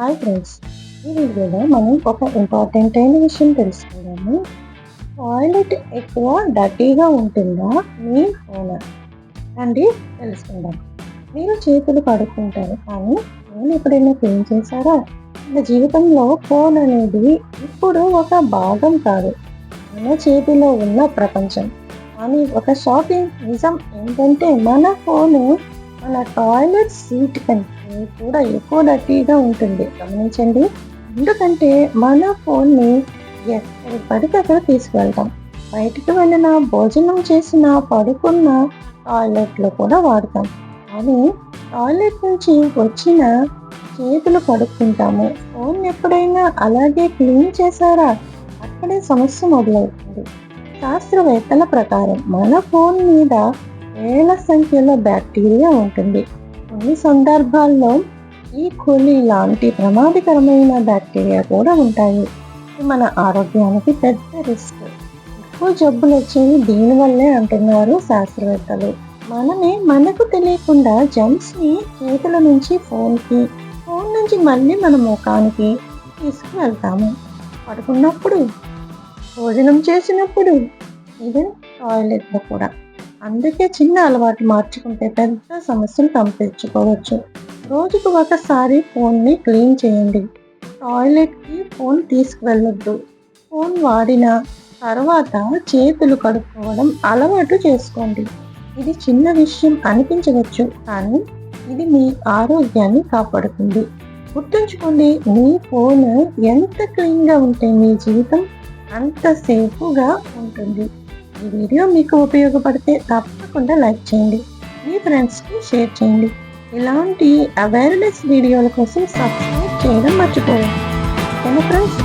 Hi friends, ఈ వీడియోలో మనం ఒక ఇంపార్టెంట్ అయిన విషయం తెలుసుకుందాము. టాయిలెట్ ఎక్కువ డర్టీగా ఉంటుందా మీ ఫోన్? రండి తెలుసుకుందాం. మీరు చేతులు కడుక్కుంటారు కానీ ఫోన్ ఎప్పుడైనా క్లీన్ చేశారా? మన జీవితంలో ఫోన్ అనేది ఇప్పుడు ఒక భాగం కాదు, మన చేతిలో ఉన్న ప్రపంచం. కానీ ఒక షాకింగ్ నిజం ఏంటంటే మన ఫోను మన టాయిలెట్ సీట్ కంటే కూడా ఎక్కువ డర్టీగా ఉంటుంది. గమనించండి. ఎందుకంటే మన ఫోన్ని ఎక్కడ పడితే అక్కడ తీసుకువెళ్తాం. బయటికి వెళ్ళిన, భోజనం చేసిన, పడుకున్న, టాయిలెట్లో కూడా వాడతాం. కానీ టాయిలెట్ నుంచి వచ్చిన చేతులు కడుక్కుంటాము. ఫోన్ ఎప్పుడైనా అలాగే క్లీన్ చేశారా? అక్కడే సమస్య మొదలవుతుంది. శాస్త్రవేత్తల ప్రకారం మన ఫోన్ మీద వేల సంఖ్యలో బ్యాక్టీరియా ఉంటుంది. కొన్ని సందర్భాల్లో ఈ కోలి లాంటి ప్రమాదకరమైన బ్యాక్టీరియా కూడా ఉంటాయి. ఇది మన ఆరోగ్యానికి పెద్ద రిస్క్. ఎక్కువ జబ్బులు వచ్చేవి దీనివల్లే అంటున్నారు శాస్త్రవేత్తలు. మనమే మనకు తెలియకుండా జమ్స్ని చేతుల నుంచి ఫోన్కి, ఫోన్ నుంచి మళ్ళీ మన ముఖానికి తీసుకువెళ్తాము. పడుకున్నప్పుడు, భోజనం చేసినప్పుడు, ఈవెన్ టాయిలెట్లో కూడా. అందుకే చిన్న అలవాటు మార్చుకుంటే పెద్ద సమస్యలు పంపించుకోవచ్చు. రోజుకు ఒకసారి ఫోన్ని క్లీన్ చేయండి. టాయిలెట్కి ఫోన్ తీసుకువెళ్ళొద్దు. ఫోన్ వాడిన తర్వాత చేతులు కడుక్కోవడం అలవాటు చేసుకోండి. ఇది చిన్న విషయం అనిపించవచ్చు, కానీ ఇది మీ ఆరోగ్యాన్ని కాపాడుతుంది. గుర్తుంచుకోండి, మీ ఫోన్ ఎంత క్లీన్గా ఉంటే మీ జీవితం అంత సేఫ్గా ఉంటుంది. ఈ వీడియో మీకు ఉపయోగపడితే తప్పకుండా లైక్ చేయండి, మీ ఫ్రెండ్స్కి షేర్ చేయండి. ఇలాంటి అవేర్నెస్ వీడియోల కోసం సబ్స్క్రైబ్ చేయడం మర్చిపోండి. ఓకేనా ఫ్రెండ్స్?